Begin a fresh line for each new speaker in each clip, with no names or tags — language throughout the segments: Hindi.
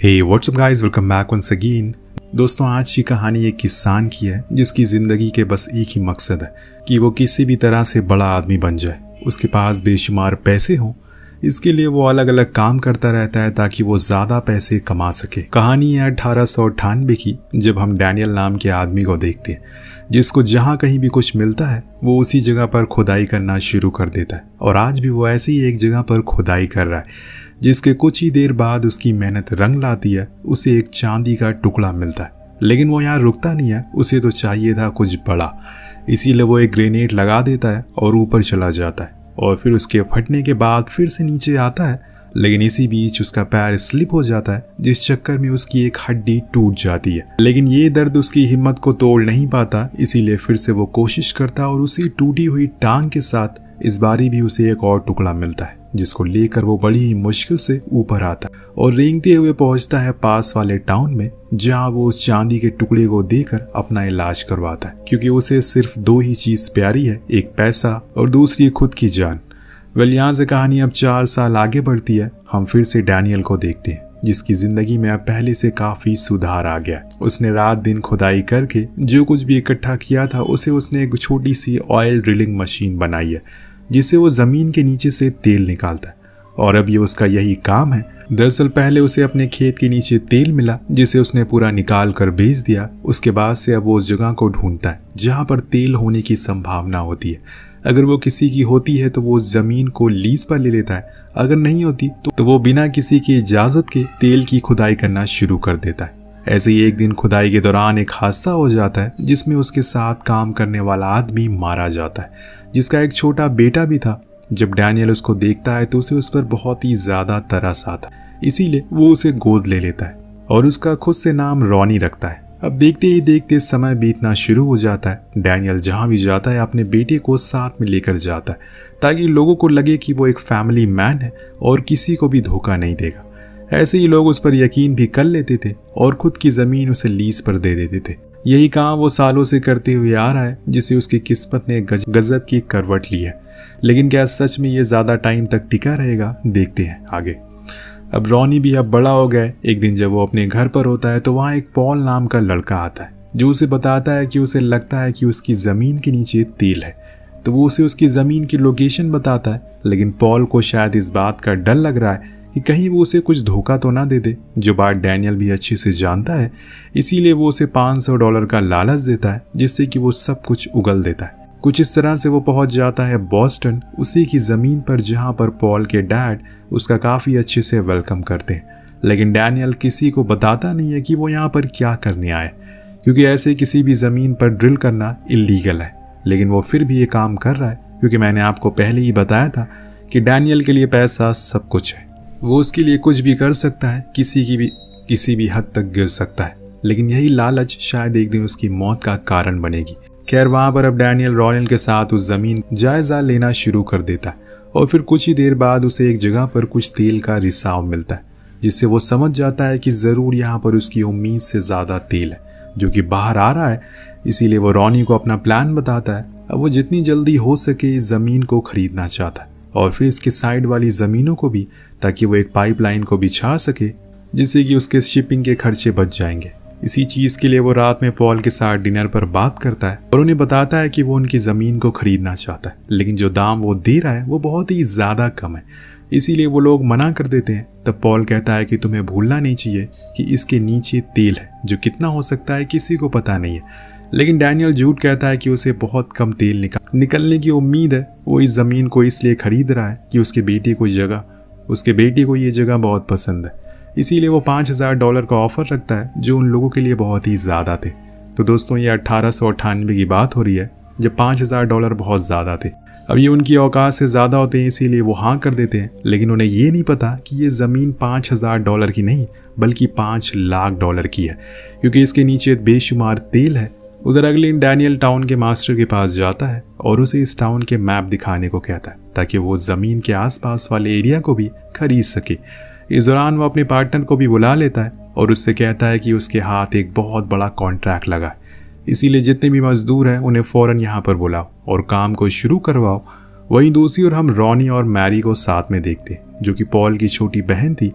हे what's up guys, welcome back once again. दोस्तों, आज की कहानी एक किसान की है जिसकी ज़िंदगी के बस एक ही मकसद है कि वो किसी भी तरह से बड़ा आदमी बन जाए। उसके पास बेशुमार पैसे हों, इसके लिए वो अलग अलग काम करता रहता है ताकि वो ज़्यादा पैसे कमा सके। कहानी है 1898 की, जब हम डैनियल नाम के आदमी को देखते हैं जिसको जहाँ कहीं भी कुछ मिलता है वो उसी जगह पर खुदाई करना शुरू कर देता है। और आज भी वो ऐसी ही एक जगह पर खुदाई कर रहा है जिसके कुछ ही देर बाद उसकी मेहनत रंग लाती है। उसे एक चांदी का टुकड़ा मिलता है, लेकिन वो यहाँ रुकता नहीं है। उसे तो चाहिए था कुछ बड़ा, इसीलिए वो एक ग्रेनेड लगा देता है और ऊपर चला जाता है। और फिर उसके फटने के बाद फिर से नीचे आता है, लेकिन इसी बीच उसका पैर स्लिप हो जाता है, जिस चक्कर में उसकी एक हड्डी टूट जाती है। लेकिन ये दर्द उसकी हिम्मत को तोड़ नहीं पाता, इसीलिए फिर से वो कोशिश करता है और उसी टूटी हुई टांग के साथ इस बारी भी उसे एक और टुकड़ा मिलता है, जिसको लेकर वो बड़ी ही मुश्किल से ऊपर आता है और रेंगते हुए पहुंचता है पास वाले टाउन में, जहां वो उस चांदी के टुकड़े को देकर अपना इलाज करवाता है, क्योंकि उसे सिर्फ दो ही चीज प्यारी है, एक पैसा और दूसरी खुद की जान। यहाँ से कहानी अब 4 साल आगे बढ़ती है। हम फिर से डैनियल को देखते हैं जिसकी जिंदगी में अब पहले से काफी सुधार आ गया। उसने रात दिन खुदाई करके जो कुछ भी इकट्ठा किया था उसे उसने एक छोटी सी ऑयल ड्रिलिंग मशीन बनाई है, जिससे वो जमीन के नीचे से तेल निकालता है। और अब ये उसका यही काम है। दरअसल पहले उसे अपने खेत के नीचे तेल मिला, जिसे उसने पूरा निकाल कर बेच दिया। उसके बाद से अब वो उस जगह को ढूंढता है जहां पर तेल होने की संभावना होती है। अगर वो किसी की होती है तो वो उस जमीन को लीज पर ले लेता है, अगर नहीं होती तो वो बिना किसी की इजाजत के तेल की खुदाई करना शुरू कर देता है। ऐसे ही एक दिन खुदाई के दौरान एक हादसा हो जाता है, जिसमें उसके साथ काम करने वाला आदमी मारा जाता है, जिसका एक छोटा बेटा भी था। जब डैनियल उसको देखता है तो उसे उस पर बहुत ही ज्यादा तरस आता है, इसीलिए वो उसे गोद ले लेता है और उसका खुद से नाम रॉनी रखता है। अब देखते ही देखते समय बीतना शुरू हो जाता है। डैनियल जहां भी जाता है अपने बेटे को साथ में लेकर जाता है, ताकि लोगों को लगे कि वो एक फैमिली मैन है और किसी को भी धोखा नहीं देगा। ऐसे ही लोग उस पर यकीन भी कर लेते थे और खुद की जमीन उसे लीज पर दे देते थे। यही काम वो सालों से करते हुए आ रहा है, जिसे उसकी किस्मत ने गजब की करवट ली है। लेकिन क्या सच में ये ज्यादा टाइम तक टिका रहेगा? देखते हैं आगे। अब रॉनी भी अब बड़ा हो गया। एक दिन जब वो अपने घर पर होता है तो वहाँ एक पॉल नाम का लड़का आता है, जो उसे बताता है कि उसे लगता है कि उसकी जमीन के नीचे तेल है। तो वो उसे उसकी जमीन की लोकेशन बताता है, लेकिन पॉल को शायद इस बात का डर लग रहा है कि कहीं वो उसे कुछ धोखा तो ना दे दे, जो बात डैनियल भी अच्छे से जानता है। इसीलिए वो उसे $500 का लालच देता है, जिससे कि वो सब कुछ उगल देता है। कुछ इस तरह से वो पहुंच जाता है बॉस्टन, उसी की जमीन पर जहां पर पॉल के डैड उसका काफी अच्छे से वेलकम करते हैं। लेकिन डैनियल किसी को बताता नहीं है कि वो यहाँ पर क्या करने आए, क्योंकि ऐसे किसी भी जमीन पर ड्रिल करना इलीगल है। लेकिन वो फिर भी ये काम कर रहा है, क्योंकि मैंने आपको पहले ही बताया था कि डैनियल के लिए पैसा सब कुछ है। वो उसके लिए कुछ भी कर सकता है, किसी भी हद तक गिर सकता है। लेकिन यही लालच शायद एक दिन उसकी मौत का कारण बनेगी। खैर, वहां पर अब डैनियल रॉयल के साथ उस जमीन जायजा लेना शुरू कर देता है और फिर कुछ ही देर बाद उसे एक जगह पर कुछ तेल का रिसाव मिलता है, जिससे वो समझ जाता है कि जरूर यहाँ पर उसकी उम्मीद से ज्यादा तेल है जो कि बाहर आ रहा है। इसीलिए वो रॉनी को अपना प्लान बताता है। अब वो जितनी जल्दी हो सके इस जमीन को खरीदना चाहता है और फिर इसके साइड वाली जमीनों को भी, ताकि वो एक पाइपलाइन को बिछा सके, जिससे कि उसके शिपिंग के खर्चे बच जाएंगे। इसी चीज के लिए वो रात में पॉल के साथ डिनर पर बात करता है और उन्हें बताता है कि वो उनकी जमीन को खरीदना चाहता है, लेकिन जो दाम वो दे रहा है वो बहुत ही ज्यादा कम है। इसीलिए वो लोग मना कर देते हैं। तब पॉल कहता है कि तुम्हें भूलना नहीं चाहिए कि इसके नीचे तेल है, जो कितना हो सकता है किसी को पता नहीं है। लेकिन डैनियल झूठ कहता है कि उसे बहुत कम तेल निकलने की उम्मीद है। वो इस जमीन को इसलिए खरीद रहा है कि उसके बेटे को ये जगह बहुत पसंद है। इसीलिए वो $5000 का ऑफर रखता है, जो उन लोगों के लिए बहुत ही ज्यादा थे। तो दोस्तों, ये 1898 की बात हो रही है, जब $5000 बहुत ज्यादा थे। अब ये उनकी औकात से ज्यादा होते हैं, इसीलिए वो हाँ कर देते हैं। लेकिन उन्हें ये नहीं पता कि ये जमीन $5000 की नहीं बल्कि $5 लाख की है, क्योंकि इसके नीचे बेशुमार तेल है। उधर अगले दिन डैनियल टाउन के मास्टर के पास जाता है और उसे इस टाउन के मैप दिखाने को कहता है, ताकि वो जमीन के आसपास वाले एरिया को भी खरीद सके। इस दौरान वो अपने पार्टनर को भी बुला लेता है और उससे कहता है कि उसके हाथ एक बहुत बड़ा कॉन्ट्रैक्ट लगा है, इसीलिए जितने भी मजदूर हैं उन्हें फौरन यहाँ पर बुलाओ और काम को शुरू करवाओ। वहीं दूसरी ओर हम रॉनी और मैरी को साथ में देखते, जो कि पॉल की छोटी बहन थी।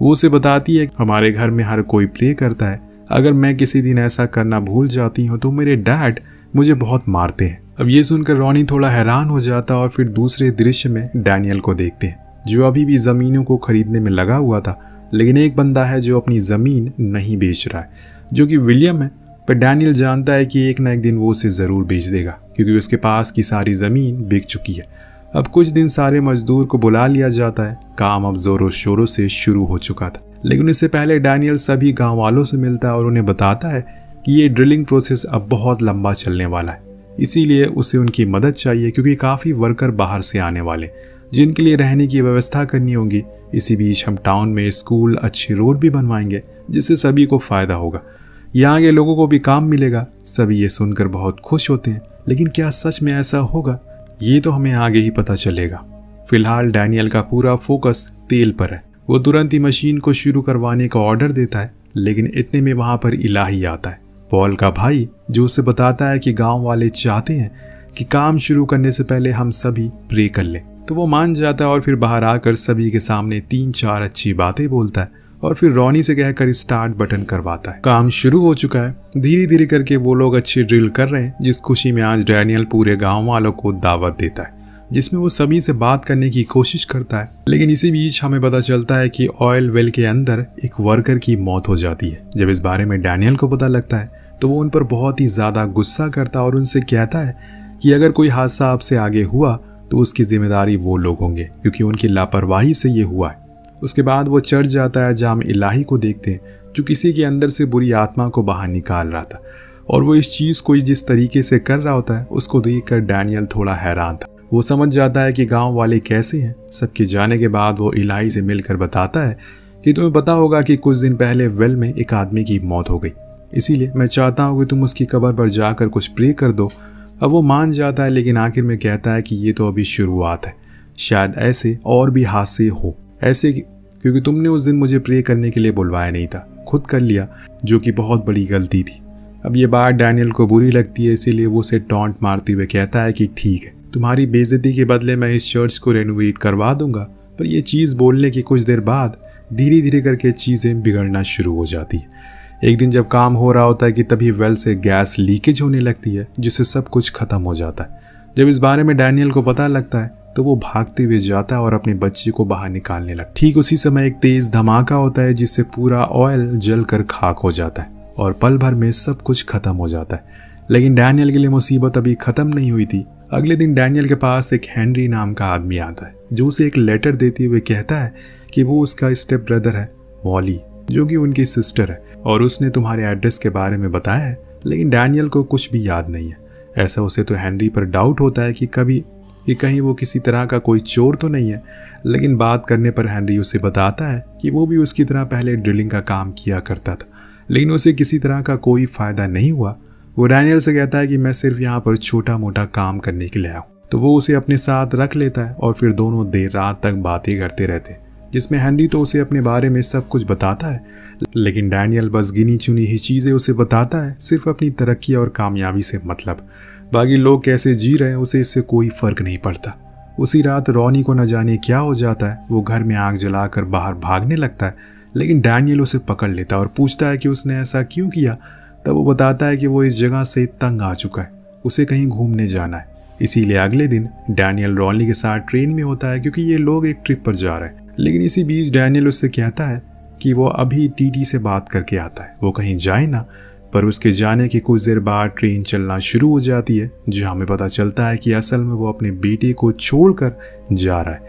वो उसे बताती है हमारे घर में हर कोई प्रे करता है, अगर मैं किसी दिन ऐसा करना भूल जाती हूँ तो मेरे डैड मुझे बहुत मारते हैं। अब ये सुनकर रॉनी थोड़ा हैरान हो जाता और फिर दूसरे दृश्य में डैनियल को देखते हैं जो अभी भी जमीनों को खरीदने में लगा हुआ था। लेकिन एक बंदा है जो अपनी जमीन नहीं बेच रहा है, जो कि विलियम है। पर डैनियल जानता है कि एक ना एक दिन वो उसे जरूर बेच देगा क्योंकि उसके पास की सारी जमीन बिक चुकी है। अब कुछ दिन सारे मजदूर को बुला लिया जाता है। काम अब जोरों शोरों से शुरू हो चुका था, लेकिन इससे पहले डैनियल सभी गांव वालों से मिलता है और उन्हें बताता है कि ये ड्रिलिंग प्रोसेस अब बहुत लंबा चलने वाला है, इसीलिए उसे उनकी मदद चाहिए क्योंकि काफ़ी वर्कर बाहर से आने वाले जिनके लिए रहने की व्यवस्था करनी होगी। इसी बीच हम टाउन में स्कूल, अच्छे रोड भी बनवाएंगे जिससे सभी को फ़ायदा होगा, यहाँ के लोगों को भी काम मिलेगा। सभी ये सुनकर बहुत खुश होते हैं, लेकिन क्या सच में ऐसा होगा ये तो हमें आगे ही पता चलेगा। फिलहाल डैनियल का पूरा फोकस तेल पर है। वो तुरंत ही मशीन को शुरू करवाने का ऑर्डर देता है, लेकिन इतने में वहां पर इलाही आता है, पॉल का भाई, जो उसे बताता है कि गांव वाले चाहते हैं कि काम शुरू करने से पहले हम सभी प्रे कर लें। तो वो मान जाता है और फिर बाहर आकर सभी के सामने 3-4 अच्छी बातें बोलता है और फिर रॉनी से कहकर स्टार्ट बटन करवाता है। काम शुरू हो चुका है। धीरे धीरे करके वो लोग अच्छी ड्रिल कर रहे हैं, जिस खुशी में आज डैनियल पूरे गांव वालों को दावत देता है, जिसमें वो सभी से बात करने की कोशिश करता है। लेकिन इसी बीच हमें पता चलता है कि ऑयल वेल के अंदर एक वर्कर की मौत हो जाती है। जब इस बारे में डैनियल को पता लगता है तो वो उन पर बहुत ही ज़्यादा गुस्सा करता है और उनसे कहता है कि अगर कोई हादसा आपसे आगे हुआ तो उसकी जिम्मेदारी वो लोग होंगे क्योंकि उनकी लापरवाही से ये हुआ है। उसके बाद वो चर्च जाता है जहाँ हम इलाही को देखते हैं जो किसी के अंदर से बुरी आत्मा को बाहर निकाल रहा था, और वो इस चीज़ को जिस तरीके से कर रहा होता है उसको देखकर डैनियल थोड़ा हैरान था। वो समझ जाता है कि गांव वाले कैसे हैं। सबके जाने के बाद वो इलाही से मिलकर बताता है कि तुम्हें पता होगा कि कुछ दिन पहले वेल में एक आदमी की मौत हो गई, इसीलिए मैं चाहता हूँ कि तुम उसकी कब्र पर जाकर कुछ प्रे कर दो। अब वो मान जाता है, लेकिन आखिर में कहता है कि ये तो अभी शुरुआत है, शायद ऐसे और भी हादसे हो, ऐसे क्योंकि तुमने उस दिन मुझे प्रे करने के लिए बुलवाया नहीं था, खुद कर लिया, जो कि बहुत बड़ी गलती थी। अब ये बात डैनियल को बुरी लगती है, इसीलिए वो उसे टॉन्ट मारते हुए कहता है कि ठीक है, तुम्हारी बेइज्जती के बदले मैं इस चर्च को रेनोवेट करवा दूंगा। पर ये चीज़ बोलने के कुछ देर बाद धीरे धीरे करके चीज़ें बिगड़ना शुरू हो जाती है। एक दिन जब काम हो रहा होता है कि तभी वेल से गैस लीकेज होने लगती है, जिससे सब कुछ खत्म हो जाता है। जब इस बारे में डैनियल को पता लगता है तो वो भागते हुए जाता है और अपने बच्चे को बाहर निकालने लगता है। ठीक उसी समय एक तेज धमाका होता है जिससे पूरा ऑयल जलकर खाक हो जाता है और पल भर में सब कुछ खत्म हो जाता है। लेकिन डैनियल के लिए मुसीबत अभी खत्म नहीं हुई थी। अगले दिन डैनियल के पास एक हेनरी नाम का आदमी आता है जो उसे एक लेटर देते हुए कहता है कि वो उसका स्टेप ब्रदर है मॉली, जो कि उनकी सिस्टर है, और उसने तुम्हारे एड्रेस के बारे में बताया है। लेकिन डैनियल को कुछ भी याद नहीं है। ऐसा उसे तो हेनरी पर डाउट होता है कि कहीं वो किसी तरह का कोई चोर तो नहीं है। लेकिन बात करने पर हेनरी उसे बताता है कि वो भी उसकी तरह पहले ड्रिलिंग का काम किया करता था, लेकिन उसे किसी तरह का कोई फ़ायदा नहीं हुआ। वो डैनियल से कहता है कि मैं सिर्फ यहाँ पर छोटा मोटा काम करने के लिए आया हूँ। तो वो उसे अपने साथ रख लेता है और फिर दोनों देर रात तक बातें करते रहते हैं, जिसमें हेनरी तो उसे अपने बारे में सब कुछ बताता है, लेकिन डैनियल बस गिनी चुनी ही चीज़ें उसे बताता है, सिर्फ अपनी तरक्की और कामयाबी से मतलब। बाकी लोग कैसे जी रहे हैं उसे इससे कोई फ़र्क नहीं पड़ता। उसी रात रॉनी को न जाने क्या हो जाता है, वो घर में आग जलाकर बाहर भागने लगता है, लेकिन डैनियल उसे पकड़ लेता है और पूछता है कि उसने ऐसा क्यों किया। तब वो बताता है कि वो इस जगह से तंग आ चुका है, उसे कहीं घूमने जाना है। इसीलिए अगले दिन डैनियल रॉनी के साथ ट्रेन में होता है क्योंकि ये लोग एक ट्रिप पर जा रहे हैं। लेकिन इसी बीच डैनियल उससे कहता है कि वो अभी टीटी से बात करके आता है, वो कहीं जाए ना। पर उसके जाने के कुछ देर बाद ट्रेन चलना शुरू हो जाती है, जहाँ हमें पता चलता है कि असल में वो अपने बेटे को छोड़कर जा रहा है।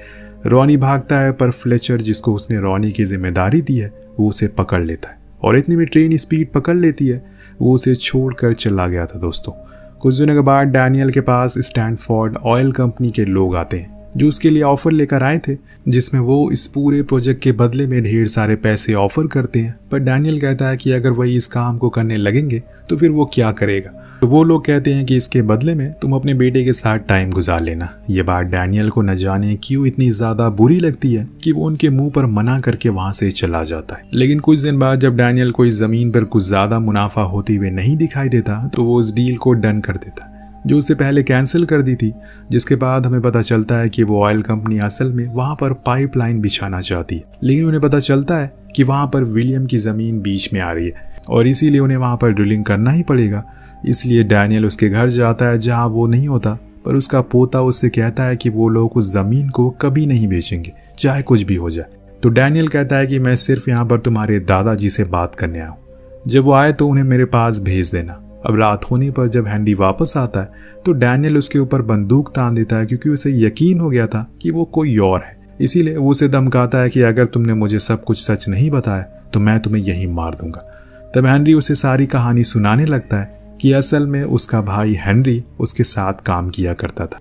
रॉनी भागता है, पर फ्लेचर, जिसको उसने रॉनी की जिम्मेदारी दी है, वो उसे पकड़ लेता है और इतनी में ट्रेन स्पीड पकड़ लेती है। वो उसे छोड़कर चला गया था। दोस्तों, कुछ दिनों के बाद डैनियल के पास स्टैनफोर्ड ऑयल कंपनी के लोग आते हैं जो उसके लिए ऑफर लेकर आए थे, जिसमें वो इस पूरे प्रोजेक्ट के बदले में ढेर सारे पैसे ऑफर करते हैं। पर डैनियल कहता है कि अगर वही इस काम को करने लगेंगे तो फिर वो क्या करेगा। तो वो लोग कहते हैं कि इसके बदले में तुम अपने बेटे के साथ टाइम गुजार लेना। ये बात डैनियल को न जाने क्यों इतनी ज्यादा बुरी लगती है कि वो उनके मुंह पर मना करके वहां से चला जाता है। लेकिन कुछ दिन बाद जब डैनियल को इस जमीन पर कुछ ज्यादा मुनाफा होते हुए नहीं दिखाई देता तो वो उस डील को डन कर देता है जो उसे पहले कैंसिल कर दी थी। जिसके बाद हमें पता चलता है कि वो ऑयल कंपनी असल में वहां पर पाइपलाइन बिछाना चाहती है, लेकिन उन्हें पता चलता है कि वहाँ पर विलियम की ज़मीन बीच में आ रही है और इसीलिए उन्हें वहाँ पर ड्रिलिंग करना ही पड़ेगा। इसलिए डैनियल उसके घर जाता है जहाँ वो नहीं होता, पर उसका पोता उससे कहता है कि वो लोग उस ज़मीन को कभी नहीं बेचेंगे, चाहे कुछ भी हो जाए। तो डैनियल कहता है कि मैं सिर्फ यहाँ पर तुम्हारे दादाजी से बात करने आया हूँ, जब वो आए तो उन्हें मेरे पास भेज देना। अब रात होने पर जब हेनरी वापस आता है तो डैनियल उसके ऊपर बंदूक तान देता है, क्योंकि उसे यकीन हो गया था कि वो कोई और है। इसीलिए वो उसे धमकाता है कि अगर तुमने मुझे सब कुछ सच नहीं बताया तो मैं तुम्हें यहीं मार दूंगा। तब हेनरी उसे सारी कहानी सुनाने लगता है कि असल में उसका भाई हेनरी उसके साथ काम किया करता था।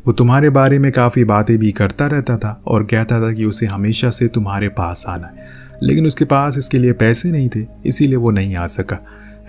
वो तुम्हारे बारे में काफ़ी बातें भी करता रहता था और कहता था कि उसे हमेशा से तुम्हारे पास आना है, लेकिन उसके पास इसके लिए पैसे नहीं थे, इसीलिए वो नहीं आ सका।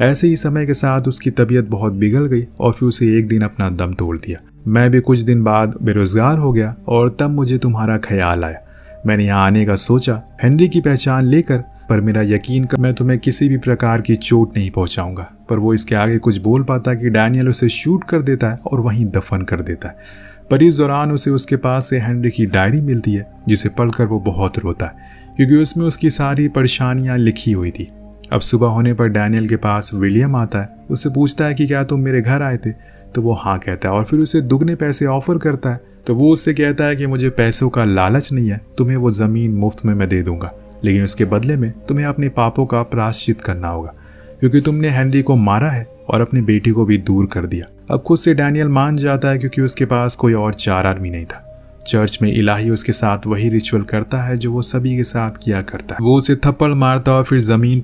ऐसे ही समय के साथ उसकी तबीयत बहुत बिगड़ गई और फिर उसे एक दिन अपना दम तोड़ दिया। मैं भी कुछ दिन बाद बेरोजगार हो गया और तब मुझे तुम्हारा ख्याल आया। मैंने यहाँ आने का सोचा हेनरी की पहचान लेकर, पर मेरा यकीन कर मैं तुम्हें किसी भी प्रकार की चोट नहीं पहुंचाऊंगा। पर वो इसके आगे कुछ बोल पाता कि डैनियल उसे शूट कर देता है और वहीं दफन कर देता है। पर इस दौरान उसे उसके पास से हेनरी की डायरी मिलती है, जिसे पढ़कर वो बहुत रोता है, क्योंकि उसमें उसकी सारी परेशानियां लिखी हुई थी। अब सुबह होने पर डैनियल के पास विलियम आता है, उससे पूछता है कि क्या तुम मेरे घर आए थे, तो वो हाँ कहता है और फिर उसे दुगने पैसे ऑफर करता है। तो वो उससे कहता है कि मुझे पैसों का लालच नहीं है, तुम्हें वो ज़मीन मुफ्त में मैं दे दूंगा, लेकिन उसके बदले में तुम्हें अपने पापों का प्रायश्चित करना होगा, क्योंकि तुमने हेनरी को मारा है और अपनी बेटी को भी दूर कर दिया। अब खुद से डैनियल मान जाता है, क्योंकि उसके पास कोई और चारा भी नहीं था। चर्च में इलाही उसके साथ वही रिचुअल करता है जो वो सभी के साथ किया करता है। वो उसे थप्पड़ मारता है और फिर ज़मीन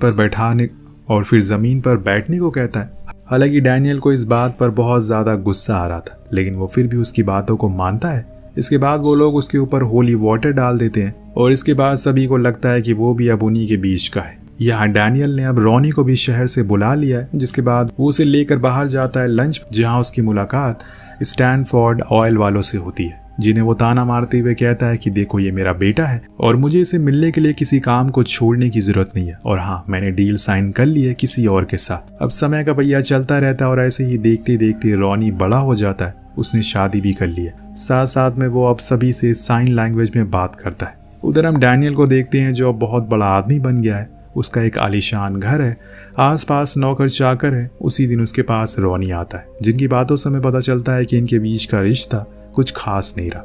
पर बैठने को कहता है। हालांकि डैनियल को इस बात पर बहुत ज़्यादा गुस्सा आ रहा था, लेकिन वो फिर भी उसकी बातों को मानता है। इसके बाद वो लोग उसके ऊपर होली वाटर डाल देते हैं और इसके बाद सभी को लगता है कि वो भी अब उन्हीं के बीच का है। यहाँ डैनियल ने अब रॉनी को भी शहर से बुला लिया है, जिसके बाद वो उसे लेकर बाहर जाता है लंच, जहाँ उसकी मुलाकात स्टैनफोर्ड ऑयल वालों से होती है, जिन्हें वो ताना मारते हुए कहता है कि देखो ये मेरा बेटा है और मुझे इसे मिलने के लिए किसी काम को छोड़ने की जरूरत नहीं है, और हाँ मैंने डील साइन कर ली है किसी और के साथ। अब समय का पहिया चलता रहता है और ऐसे ही देखते देखते रॉनी बड़ा हो जाता है, उसने शादी भी कर ली है। साथ साथ में वो अब सभी से साइन लैंग्वेज में बात करता है। उधर हम डैनियल को देखते हैं जो अब बहुत बड़ा आदमी बन गया है। उसका एक आलीशान घर है, आसपास नौकर चाकर है। उसी दिन उसके पास रॉनी आता है, जिनकी बातों से हमें पता चलता है कि इनके बीच का रिश्ता कुछ खास नहीं रहा।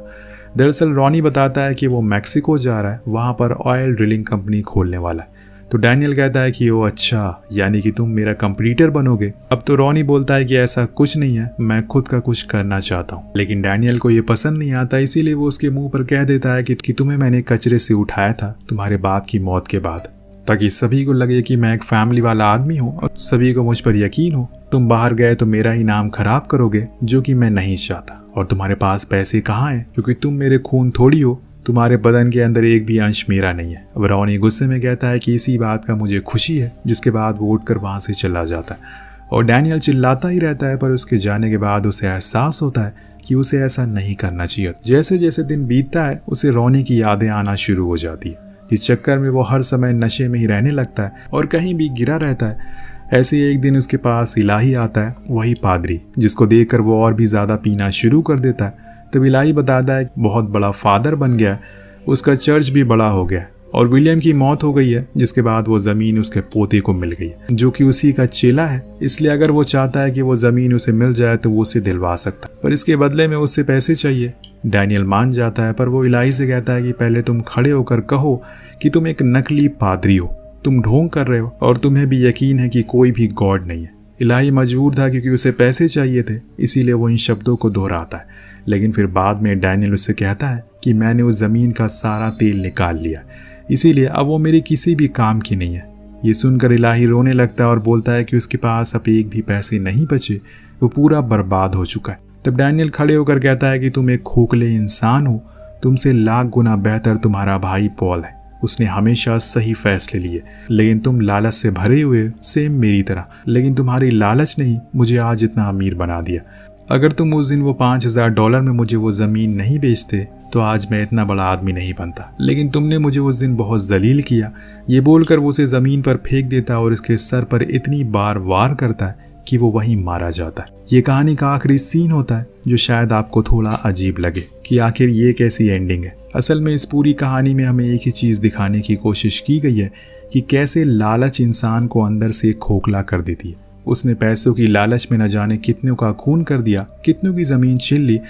दरअसल रॉनी बताता है कि वो मैक्सिको जा रहा है, वहाँ पर ऑयल ड्रिलिंग कंपनी खोलने वाला है। तो डैनियल कहता है कि ओ अच्छा, यानी कि तुम मेरा कंपटीटर बनोगे। अब तो रॉनी बोलता है कि ऐसा कुछ नहीं है, मैं खुद का कुछ करना चाहता हूँ। लेकिन डैनियल को ये पसंद नहीं आता, इसीलिए वो उसके मुंह पर कह देता है कि तुम्हें मैंने कचरे से उठाया था तुम्हारे बाप की मौत के बाद, ताकि सभी को लगे कि मैं एक फैमिली वाला आदमी हूँ और सभी को मुझ पर यकीन हो। तुम बाहर गए तो मेरा ही नाम खराब करोगे, जो कि मैं नहीं चाहता। और तुम्हारे पास पैसे कहाँ हैं, क्योंकि तुम मेरे खून थोड़ी हो, तुम्हारे बदन के अंदर एक भी अंश मेरा नहीं है। अब रॉनी गुस्से में कहता है कि इसी बात का मुझे खुशी है, जिसके बाद वो उठकर वहाँ से चला जाता है। और डैनियल चिल्लाता ही रहता है, पर उसके जाने के बाद उसे एहसास होता है कि उसे ऐसा नहीं करना चाहिए। जैसे जैसे दिन बीतता है उसे रॉनी की यादें आना शुरू हो जाती है। इस चक्कर में वो हर समय नशे में ही रहने लगता है और कहीं भी गिरा रहता है। ऐसे ही एक दिन उसके पास इलाही आता है, वही पादरी, जिसको देखकर वो और भी ज़्यादा पीना शुरू कर देता है। तब इलाही बताता है कि बहुत बड़ा फादर बन गया है, उसका चर्च भी बड़ा हो गया और विलियम की मौत हो गई है, जिसके बाद वो ज़मीन उसके पोते को मिल गई है, जो कि उसी का चेला है। इसलिए अगर वो चाहता है कि वो ज़मीन उसे मिल जाए तो वो उसे दिलवा सकता है, पर इसके बदले में उससे पैसे चाहिए। डैनियल मान जाता है, पर वो इलाही से कहता है कि पहले तुम खड़े होकर कहो कि तुम एक नकली पादरी हो, तुम ढोंग कर रहे हो और तुम्हें भी यकीन है कि कोई भी गॉड नहीं है। इलाही मजबूर था, क्योंकि उसे पैसे चाहिए थे, इसीलिए वो इन शब्दों को दोहराता है। लेकिन फिर बाद में डैनियल उससे कहता है कि मैंने उस ज़मीन का सारा तेल निकाल लिया, इसीलिए अब वो मेरे किसी भी काम की नहीं है। ये सुनकर इलाही रोने लगता है और बोलता है कि उसके पास अब एक भी पैसे नहीं बचे, वो पूरा बर्बाद हो चुका है। तब डैनियल खड़े होकर कहता है कि तुम एक खोखले इंसान हो, तुमसे लाख गुना बेहतर तुम्हारा भाई पॉल है, उसने हमेशा सही फैसले लिए, लेकिन तुम लालच से भरे हुए, सेम मेरी तरह। लेकिन तुम्हारी लालच नहीं मुझे आज इतना अमीर बना दिया। अगर तुम उस दिन वो $5000 में मुझे वो ज़मीन नहीं बेचते तो आज मैं इतना बड़ा आदमी नहीं बनता, लेकिन तुमने मुझे उस दिन बहुत जलील किया। ये बोलकर वो उसे ज़मीन पर फेंक देता है और उसके सर पर इतनी बार वार करता है कि वो वहीं मारा जाता है। ये कहानी का आखिरी सीन होता है, जो शायद आपको थोड़ा अजीब लगे कि आखिर ये कैसी एंडिंग है। असल में इस पूरी कहानी में हमें एक ही चीज़ दिखाने की कोशिश की गई है कि कैसे लालच इंसान को अंदर से खोखला कर देती है। उसने पैसों की लालच में न जाने कितनों का खून कर दिया, कितनों की ज़मीन छीन ली,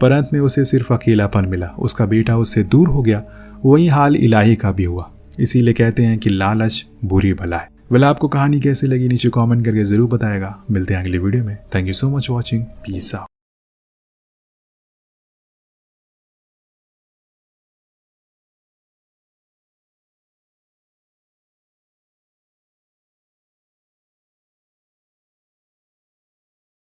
पर अंत में उसे सिर्फ अकेलापन मिला। उसका बेटा उससे दूर हो गया। वही हाल इलाही का भी हुआ। इसीलिए कहते हैं कि लालच बुरी भला है। वेल, आपको कहानी कैसी लगी नीचे कमेंट करके ज़रूर बताएगा। मिलते हैं अगली वीडियो में। Thank you so much watching. Peace out.